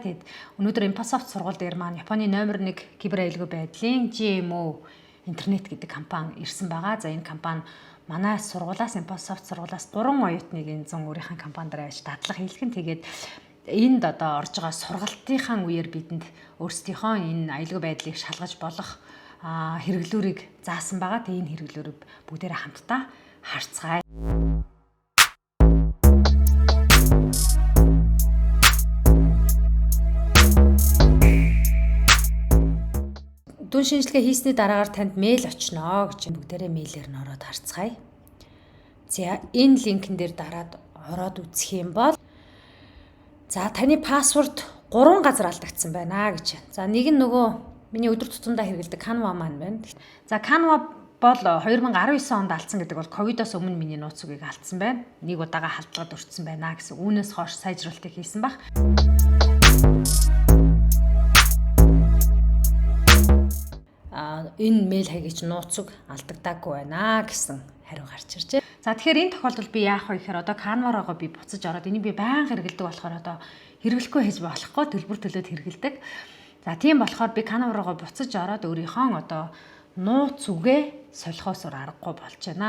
Тэгэд өнөөдөр Microsoft сургууль дээр маань Японы номер 1 кибер аюулгүй байдлын GMO интернет гэдэг компани ирсэн байгаа. За энэ компани манай сургуулаас Microsoft сургуулаас 3 оюутныг энэ 100 өөрийнх нь компанид авч дадлага хийлгэн. Тэгээд энд одоо орж байгаа сургалтынхаа үеэр бидэнд өөрсдийнхөө энэ аюулгүй байдлыг шалгаж болох хэрэглүүрийг заасан байгаа. Тэгээд энэ хэрэглүүрийг бүгдээрээ хамтдаа харцгаая. Дүн шинжилгээ хийсний дараагаар танд мэйл очно гэж бүгдээрээ мэйлээр нь ороод харцгаая. За энэ линкэн дээр дараад ороод үзэх юм бол за таны пассворд 3 газар алдагдсан байна гэж. За нэг нь нөгөө миний өдөр тутамдаа хэрэглэдэг Canva маань байна. За Canva бол 2019 онд алдсан гэдэг бол ковидоос өмнө миний нууц үгийг алдсан байна. Нэг удаага халдлагад өртсөн байна гэсэн. Үүнээс хойш сайжруулалтыг хийсэн баг. Энэ мэйл хаягийг нууцыг алдагдаагүй байна гэсэн хариу гарч иржээ. За тэгэхээр энэ тохиолдолд би яах вэ гэхээр одоо Canva-роо би буцаж ороод энийг би байнга хэрэглэдэг болохоор одоо хэрэглэхгүй хийж болохгүй төлбөр төлөөд хэрэглэдэг. За тийм болохоор би Canva-роо буцаж ороод өөрийнхөө одоо нууц үгээ солихоос аргагүй болж байна.